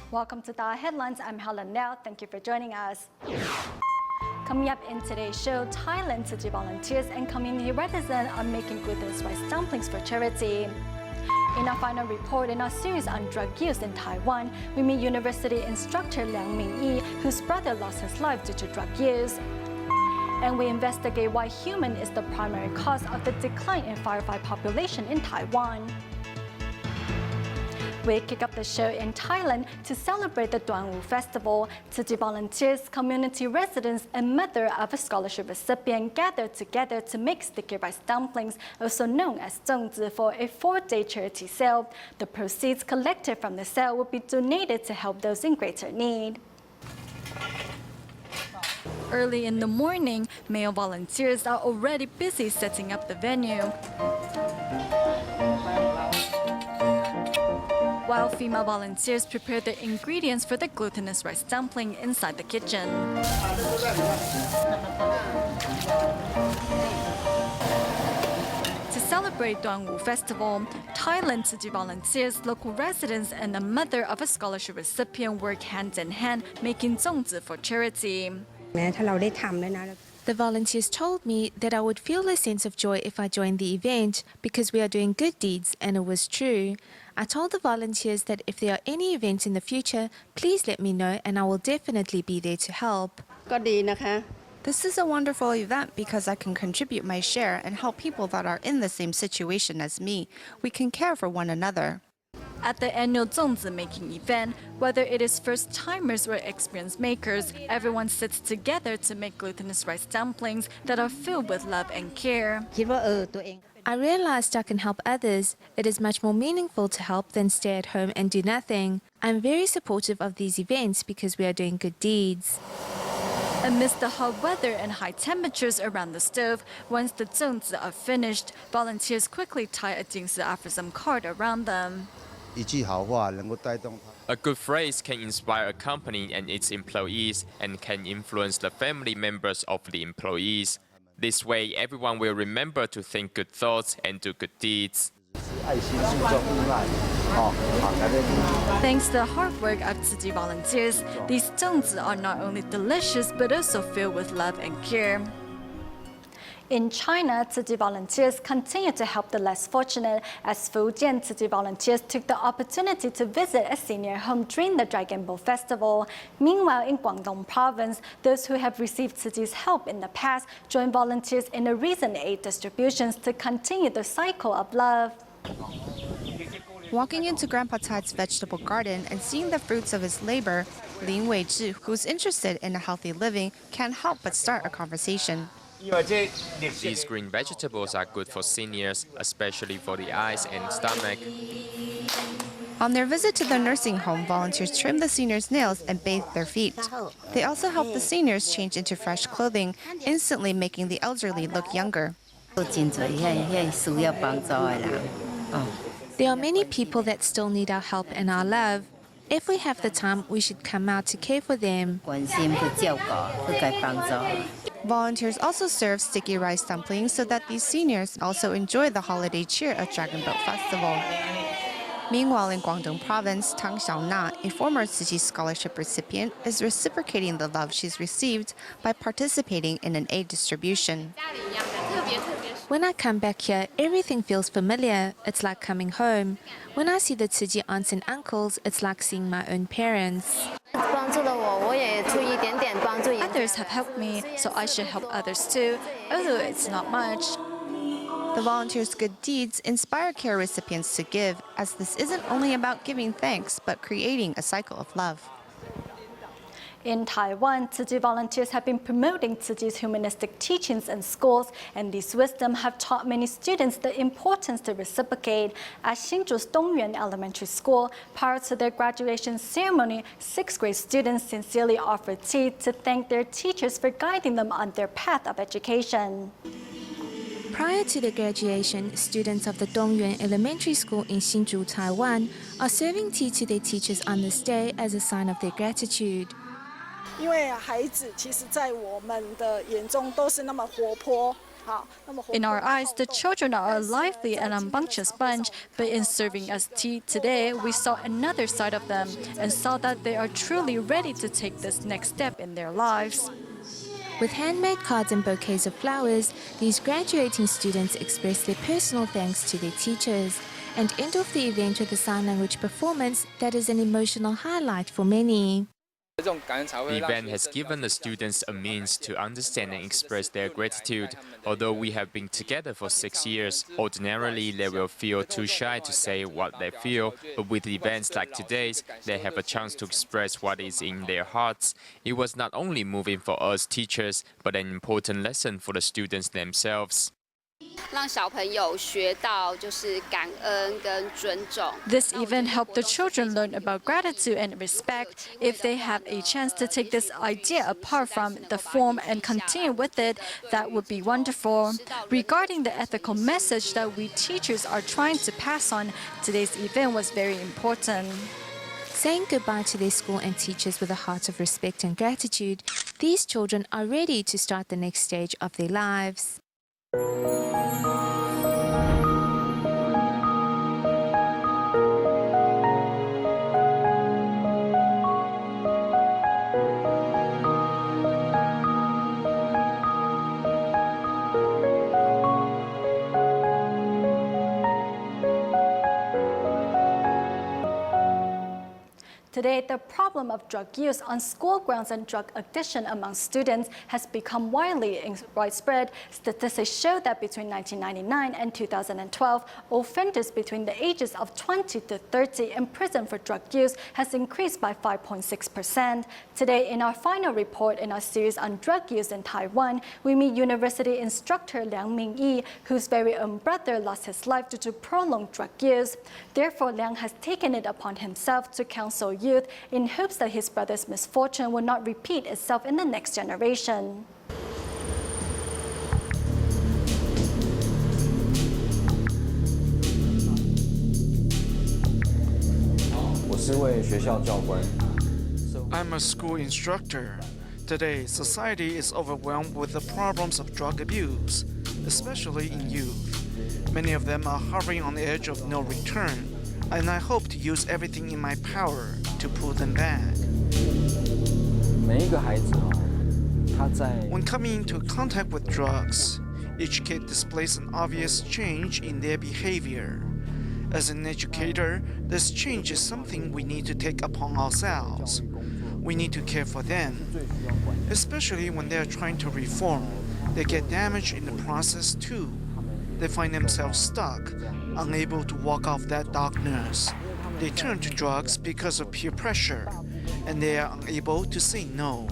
Welcome to the headlines. I'm Helen Liao. Thank you for joining us. Coming up in today's show, Thailand Tzu volunteers and community residents are making glutinous rice dumplings for charity. In our final report in our series on drug use in Taiwan, we meet university instructor Liang Mingyi, whose brother lost his life due to drug use. And we investigate why human is the primary cause of the decline in firefly population in Taiwan. We kick off the show in Thailand to celebrate the Duan Festival. Tzu volunteers, community residents, and mother of a scholarship recipient gathered together to make sticky rice dumplings, also known as zongzi, for a 4-day charity sale. The proceeds collected from the sale will be donated to help those in greater need. Early in the morning, male volunteers are already busy setting up the venue, while female volunteers prepare the ingredients for the glutinous rice dumpling inside the kitchen. To celebrate Duan Festival, Thailand Tzu volunteers, local residents, and the mother of a scholarship recipient work hand in hand, making zongzi for charity. The volunteers told me that I would feel a sense of joy if I joined the event because we are doing good deeds, and it was true. I told the volunteers that if there are any events in the future, please let me know and I will definitely be there to help. This is a wonderful event because I can contribute my share and help people that are in the same situation as me. We can care for one another. At the annual zongzi making event, whether it is first-timers or experienced makers, everyone sits together to make glutinous rice dumplings that are filled with love and care. I realized I can help others. It is much more meaningful to help than stay at home and do nothing. I'm very supportive of these events because we are doing good deeds. Amidst the hot weather and high temperatures around the stove, once the zongzi are finished, volunteers quickly tie a jingzi aphorism card around them. A good phrase can inspire a company and its employees and can influence the family members of the employees. This way, everyone will remember to think good thoughts and do good deeds. Thanks to the hard work of Tzu volunteers, these zongzi are not only delicious but also filled with love and care. In China, Tzu volunteers continue to help the less fortunate, as Fujian Tzu volunteers took the opportunity to visit a senior home during the Dragon Boat Festival. Meanwhile, in Guangdong province, those who have received Tzu's help in the past joined volunteers in the recent aid distributions to continue the cycle of love. Walking into Grandpa Tai's vegetable garden and seeing the fruits of his labor, Lin Weizhi, who's interested in a healthy living, can't help but start a conversation. These green vegetables are good for seniors, especially for the eyes and stomach. On their visit to the nursing home, volunteers trim the seniors' nails and bathe their feet. They also help the seniors change into fresh clothing, instantly making the elderly look younger. There are many people that still need our help and our love. If we have the time, we should come out to care for them. Volunteers also serve sticky rice dumplings so that these seniors also enjoy the holiday cheer of Dragon Boat Festival. Meanwhile, in Guangdong province, Tang Xiaona, a former Tzu scholarship recipient, is reciprocating the love she's received by participating in an aid distribution. When I come back here, everything feels familiar. It's like coming home. When I see the Tzu aunts and uncles, it's like seeing my own parents. Others have helped me, so I should help others too, although it's not much. The volunteers' good deeds inspire care recipients to give, as this isn't only about giving thanks, but creating a cycle of love. In Taiwan, Tzu volunteers have been promoting Tzu's humanistic teachings in schools, and these wisdom have taught many students the importance to reciprocate. At Hsinchu's Dongyuan Elementary School, prior to their graduation ceremony, 6th grade students sincerely offered tea to thank their teachers for guiding them on their path of education. Prior to the graduation, students of the Dongyuan Elementary School in Hsinchu, Taiwan, are serving tea to their teachers on this day as a sign of their gratitude. 因为孩子其实在我们的眼中都是那么活泼， In our eyes, the children are a lively and rambunctious bunch, but in serving us tea today, we saw another side of them and saw that they are truly ready to take this next step in their lives. With handmade cards and bouquets of flowers, these graduating students express their personal thanks to their teachers and end off the event with a sign language performance that is an emotional highlight for many. The event has given the students a means to understand and express their gratitude. Although we have been together for 6 years, ordinarily they will feel too shy to say what they feel, but with events like today's, they have a chance to express what is in their hearts. It was not only moving for us teachers, but an important lesson for the students themselves. This event helped the children learn about gratitude and respect. If they have a chance to take this idea apart from the form and continue with it, that would be wonderful. Regarding the ethical message that we teachers are trying to pass on, today's event was very important. Saying goodbye to their school and teachers with a heart of respect and gratitude, these children are ready to start the next stage of their lives. Today, the problem of drug use on school grounds and drug addiction among students has become widespread. Statistics show that between 1999 and 2012, offenders between the ages of 20 to 30 in prison for drug use has increased by 5.6%. Today, in our final report in our series on drug use in Taiwan, we meet university instructor Liang Mingyi, whose very own brother lost his life due to prolonged drug use. Therefore, Liang has taken it upon himself to counsel youth in hopes that his brother's misfortune will not repeat itself in the next generation. I'm a school instructor. Today, society is overwhelmed with the problems of drug abuse, especially in youth. Many of them are hovering on the edge of no return, and I hope to use everything in my power to pull them back. When coming into contact with drugs, each kid displays an obvious change in their behavior. As an educator, this change is something we need to take upon ourselves. We need to care for them, especially when they are trying to reform. They get damaged in the process too. They find themselves stuck, unable to walk off that darkness. They turn to drugs because of peer pressure, and they are unable to say no.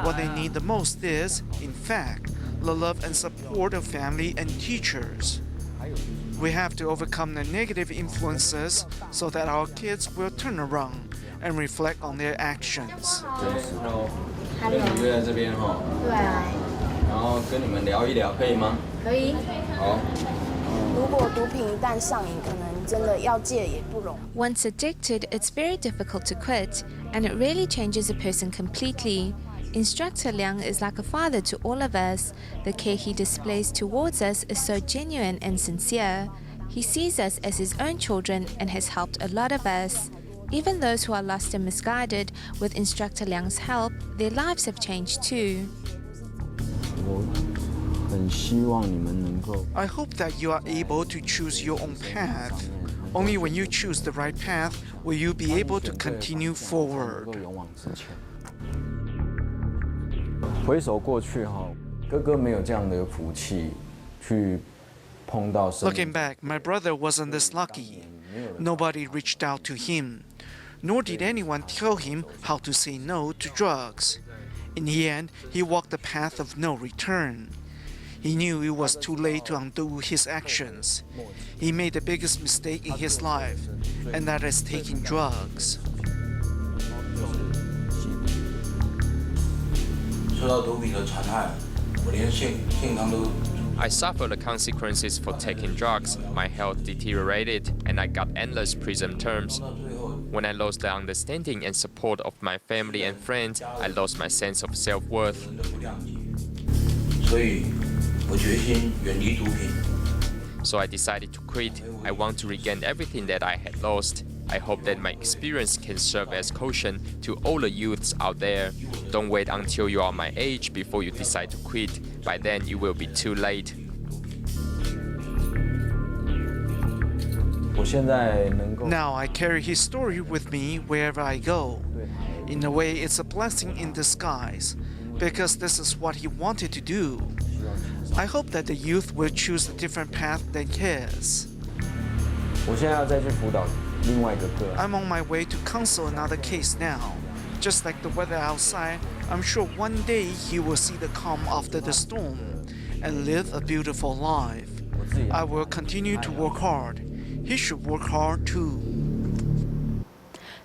What they need the most is, in fact, the love and support of family and teachers. We have to overcome the negative influences so that our kids will turn around and reflect on their actions. Once addicted, it's very difficult to quit, and it really changes a person completely. Instructor Liang is like a father to all of us. The care he displays towards us is so genuine and sincere. He sees us as his own children and has helped a lot of us. Even those who are lost and misguided, with Instructor Liang's help, their lives have changed too. I hope that you are able to choose your own path. Only when you choose the right path will you be able to continue forward. Looking back, my brother wasn't this lucky. Nobody reached out to him, nor did anyone tell him how to say no to drugs. In the end, he walked the path of no return. He knew it was too late to undo his actions. He made the biggest mistake in his life, and that is taking drugs. I suffered the consequences for taking drugs. My health deteriorated, and I got endless prison terms. When I lost the understanding and support of my family and friends, I lost my sense of self-worth. 我决心远离毒品。 So I decided to quit. I want to regain everything that I had lost. I hope that my experience can serve as caution to all the youths out there. Don't wait until you are my age before you decide to quit. By then, it will be too late. Now I carry his story with me wherever I go. In a way, it's a blessing in disguise, because this is what he wanted to do. I hope that the youth will choose a different path than his. I'm on my way to counsel another case now. Just like the weather outside, I'm sure one day he will see the calm after the storm and live a beautiful life. I will continue to work hard. He should work hard too.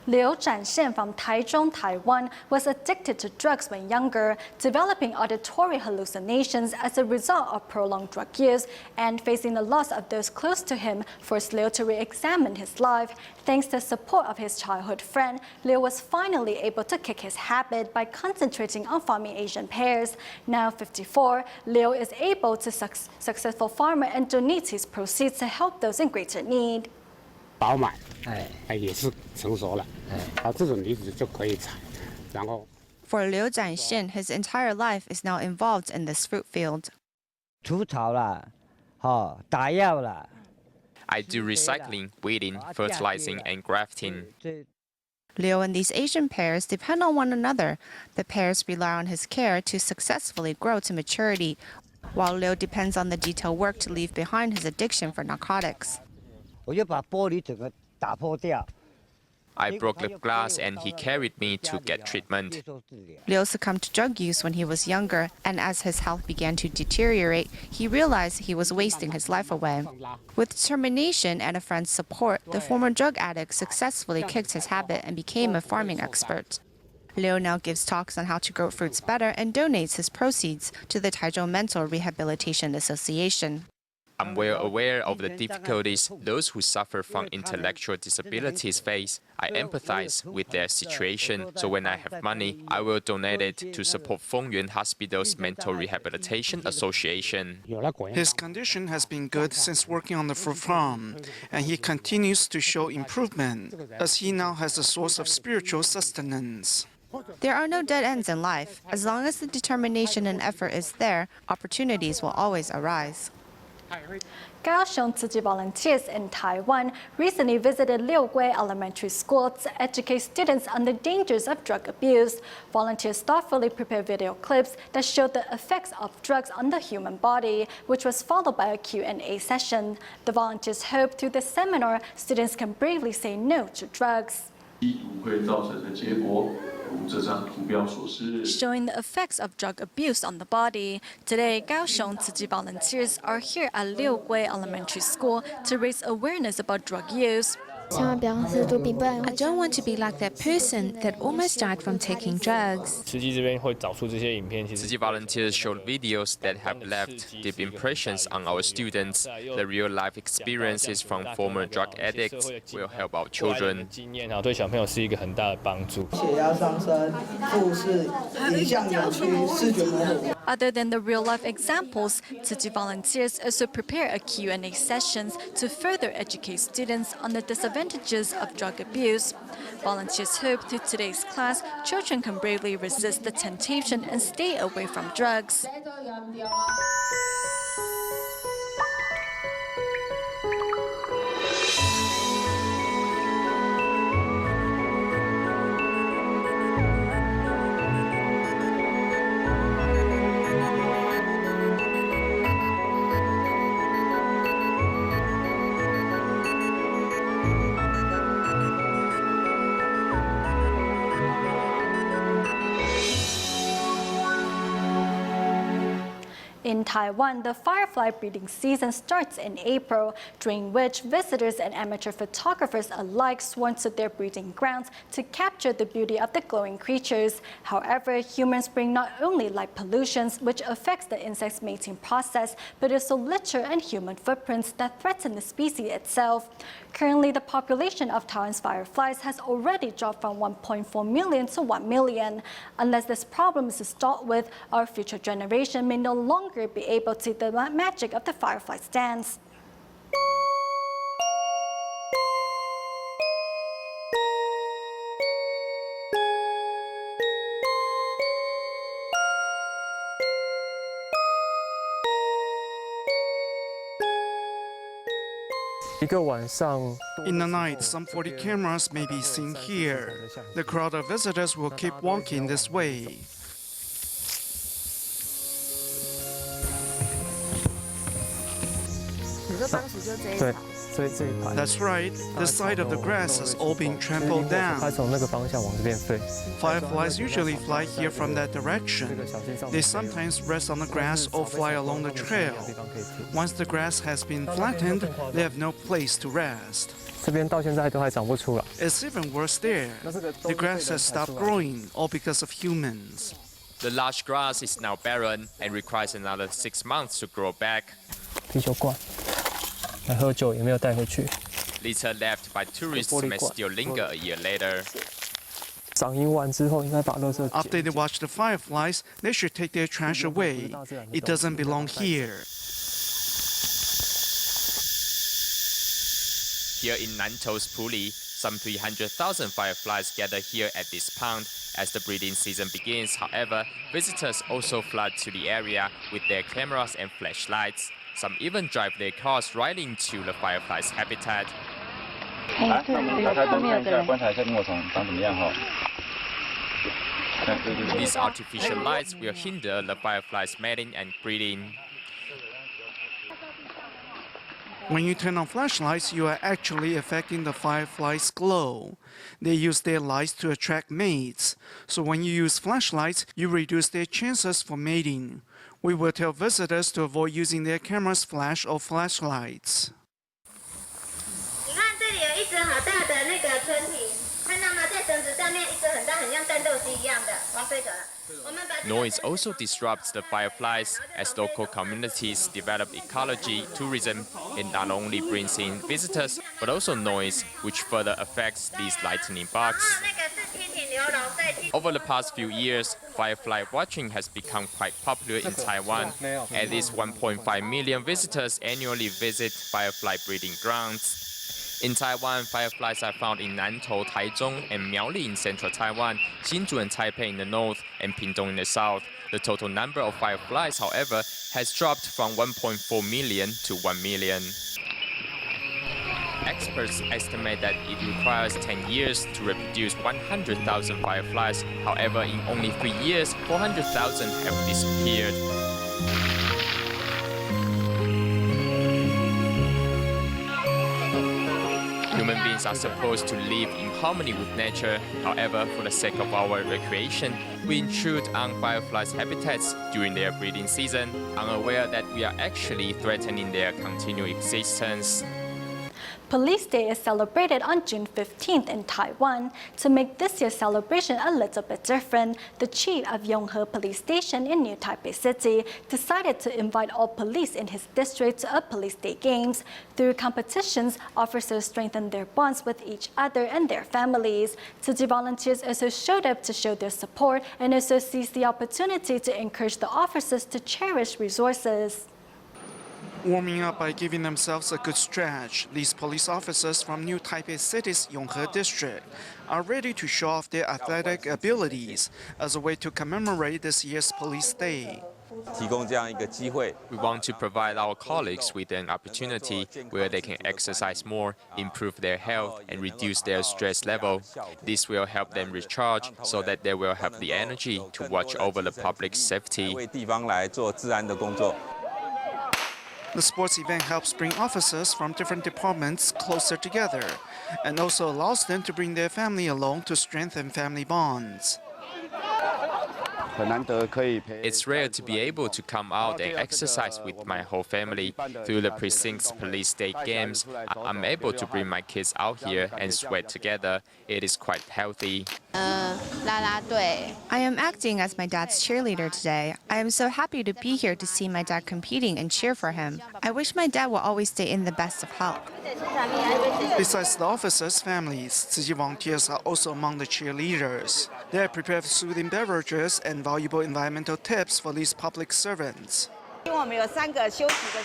Liao Zhanxian from Taichung, Taiwan, was addicted to drugs when younger, developing auditory hallucinations as a result of prolonged drug use, and facing the loss of those close to him forced Liao to re-examine his life. Thanks to the support of his childhood friend, Liao was finally able to kick his habit by concentrating on farming Asian pears. Now 54, Liao is able to successful farmer and donates his proceeds to help those in greater need. 饱满，也是成熟了，这种梨子就可以采，然后。 For Liu Zhanxian, his entire life is now involved in this fruit field. 除草啦，打药啦。 I do recycling, weeding, fertilizing, and grafting. Liu and these Asian pears depend on one another. The pears rely on his care to successfully grow to maturity, while Liu depends on the detailed work to leave behind his addiction for narcotics. 我就把玻璃整个打破掉。 I broke the glass and he carried me to get treatment. Liu succumbed to drug use when he was younger, and as his health began to deteriorate, he realized he was wasting his life away. With determination and a friend's support, the former drug addict successfully kicked his habit and became a farming expert. Liu now gives talks on how to grow fruits better and donates his proceeds to the Taichung Mental Rehabilitation Association. I'm well aware of the difficulties those who suffer from intellectual disabilities face. I empathize with their situation, so when I have money, I will donate it to support Fengyuan Hospital's Mental Rehabilitation Association. His condition has been good since working on the fruit farm, and he continues to show improvement, as he now has a source of spiritual sustenance. There are no dead ends in life. As long as the determination and effort is there, opportunities will always arise. Kaohsiung Tzu Chi volunteers in Taiwan recently visited Liugui Elementary School to educate students on the dangers of drug abuse. Volunteers thoughtfully prepared video clips that showed the effects of drugs on the human body, which was followed by a Q&A session. The volunteers hope through the seminar, students can bravely say no to drugs. Showing the effects of drug abuse on the body. Today, Kaohsiung Tzu Chi volunteers are here at Liugui Elementary School to raise awareness about drug use. I don't want to be like that person that almost died from taking drugs. Tzu Chi volunteers showed videos that have left deep impressions on our students. The real-life experiences from former drug addicts will help our children. Other than the real-life examples, Tzu Chi volunteers also prepare a Q&A sessions to further educate students on the disadvantages of drug abuse. Volunteers hope through today's class, children can bravely resist the temptation and stay away from drugs. In Taiwan, the firefly breeding season starts in April, during which visitors and amateur photographers alike swarm to their breeding grounds to capture the beauty of the glowing creatures. However, humans bring not only light pollutions, which affects the insect's mating process, but also litter and human footprints that threaten the species itself. Currently, the population of Taiwan's fireflies has already dropped from 1.4 million to 1 million. Unless this problem is dealt with, our future generation may no longer longer be able to see the magic of the firefly's dance. In the night, some 40 cameras may be seen here. The crowd of visitors will keep walking this way. That's right, the side of the grass has all been trampled down. Fireflies usually fly here from that direction. They sometimes rest on the grass or fly along the trail. Once the grass has been flattened, they have no place to rest. It's even worse there. The grass has stopped growing, all because of humans. The large grass is now barren and requires another 6 months to grow back. Litter left by tourists may still linger a year later. After they watch the fireflies, they should take their trash away. It doesn't belong here. Here in Nantou's Puli, some 300,000 fireflies gather here at this pond. As the breeding season begins, however, visitors also flood to the area with their cameras and flashlights. Some even drive their cars right into the firefly's habitat. These artificial lights will hinder the fireflies' mating and breeding. When you turn on flashlights, you are actually affecting the fireflies' glow. They use their lights to attract mates. So when you use flashlights, you reduce their chances for mating. We will tell visitors to avoid using their camera's flash or flashlights. Noise also disrupts the fireflies as local communities develop ecology, tourism. It not only brings in visitors, but also noise, which further affects these lightning bugs. Over the past few years, firefly watching has become quite popular in Taiwan. At least 1.5 million visitors annually visit firefly breeding grounds. In Taiwan, fireflies are found in Nantou, Taichung, and Miaoli in central Taiwan, Hsinchu and Taipei in the north, and Pingtung in the south. The total number of fireflies, however, has dropped from 1.4 million to 1 million. Experts estimate that it requires 10 years to reproduce 100,000 fireflies. However, in only 3 years, 400,000 have disappeared. Human beings are supposed to live in harmony with nature. However, for the sake of our recreation, we intrude on fireflies' habitats during their breeding season, unaware that we are actually threatening their continued existence. Police Day is celebrated on June 15th in Taiwan. To make this year's celebration a little bit different, the chief of Yonghe Police Station in New Taipei City decided to invite all police in his district to a Police Day Games. Through competitions, officers strengthened their bonds with each other and their families. City volunteers also showed up to show their support and also seized the opportunity to encourage the officers to cherish resources. Warming up by giving themselves a good stretch, these police officers from New Taipei City's Yonghe District are ready to show off their athletic abilities as a way to commemorate this year's Police Day. We want to provide our colleagues with an opportunity where they can exercise more, improve their health, and reduce their stress level. This will help them recharge so that they will have the energy to watch over the public's safety. The sports event helps bring officers from different departments closer together and also allows them to bring their family along to strengthen family bonds. It's rare to be able to come out and exercise with my whole family. Through the precinct's Police Day Games, I'm able to bring my kids out here and sweat together. It is quite healthy. I am acting as my dad's cheerleader today. I am so happy to be here to see my dad competing and cheer for him. I wish my dad will always stay in the best of health. Besides the officers' families, City volunteers are also among the cheerleaders. They have prepared soothing beverages and valuable environmental tips for these public servants.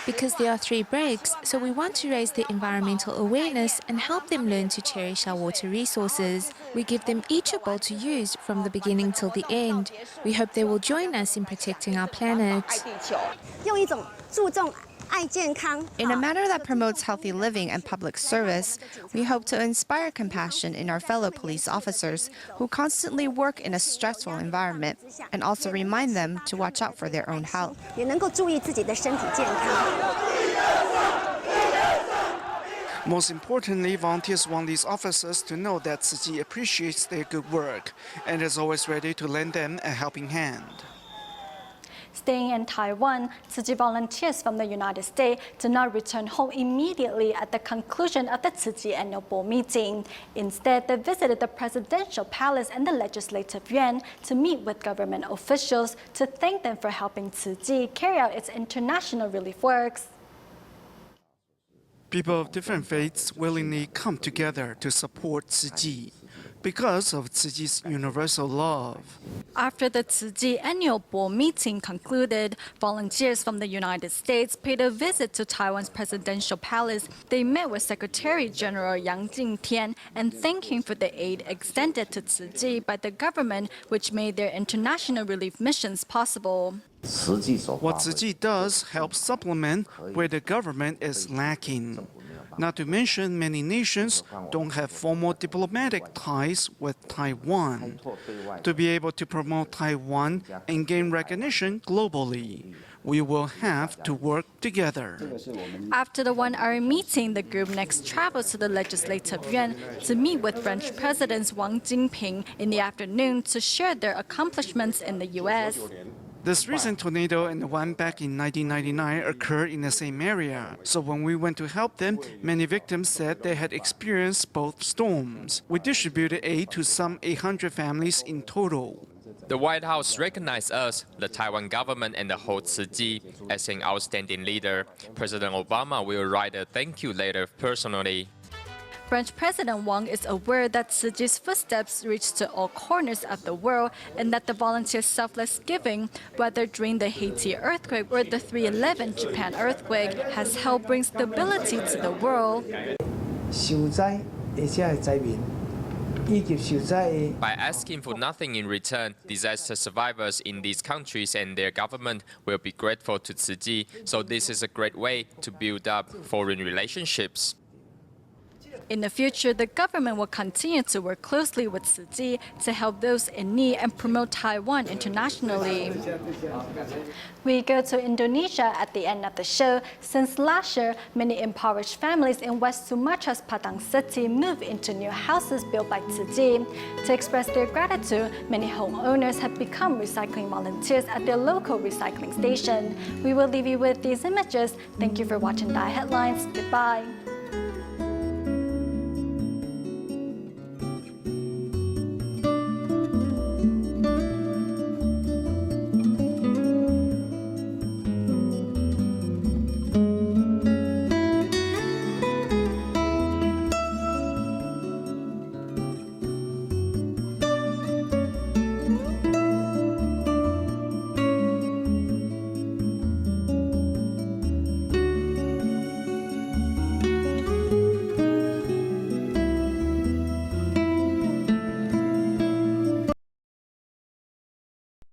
Because there are 3 breaks, so we want to raise their environmental awareness and help them learn to cherish our water resources. We give them each a bowl to use from the beginning till the end. We hope they will join us in protecting our planet. In a manner that promotes healthy living and public service, we hope to inspire compassion in our fellow police officers who constantly work in a stressful environment, and also remind them to watch out for their own health. Most importantly, volunteers want these officers to know that Tzu Chi appreciates their good work and is always ready to lend them a helping hand. Staying in Taiwan, Tzu Chi volunteers from the United States did not return home immediately at the conclusion of the Tzu Chi annual board meeting. Instead, they visited the presidential palace and the legislative yuan to meet with government officials to thank them for helping Tzu Chi carry out its international relief works. People of different faiths willingly come together to support Tzu Chi because of Tzu Chi's universal love. After the Tzu Chi annual board meeting concluded, volunteers from the United States paid a visit to Taiwan's presidential palace. They met with Secretary General Yang Jingtian and thanked him for the aid extended to Tzu Chi by the government, which made their international relief missions possible. What Tzu Chi does helps supplement where the government is lacking. Not to mention, many nations don't have formal diplomatic ties with Taiwan. To be able to promote Taiwan and gain recognition globally, we will have to work together. After the 1-hour meeting, the group next traveled to the legislative yuan to meet with French President Wang Jinping in the afternoon to share their accomplishments in the U.S. This recent tornado and the one back in 1999 occurred in the same area. So when we went to help them, many victims said they had experienced both storms. We distributed aid to some 800 families in total. The White House recognized us, the Taiwan government, and the whole Tzu Chi as an outstanding leader. President Obama will write a thank you letter personally. French President Wang is aware that Tzu Chi's footsteps reach to all corners of the world and that the volunteers' selfless giving, whether during the Haiti earthquake or the 3/11 Japan earthquake, has helped bring stability to the world. By asking for nothing in return, disaster survivors in these countries and their government will be grateful to Tzu Chi, so this is a great way to build up foreign relationships. In the future, the government will continue to work closely with Tzu Chi to help those in need and promote Taiwan internationally. We go to Indonesia at the end of the show. Since last year, many impoverished families in West Sumatra's Padang City moved into new houses built by Tzu Chi. To express their gratitude, many homeowners have become recycling volunteers at their local recycling station. We will leave you with these images. Thank you for watching Dai Headlines. Goodbye.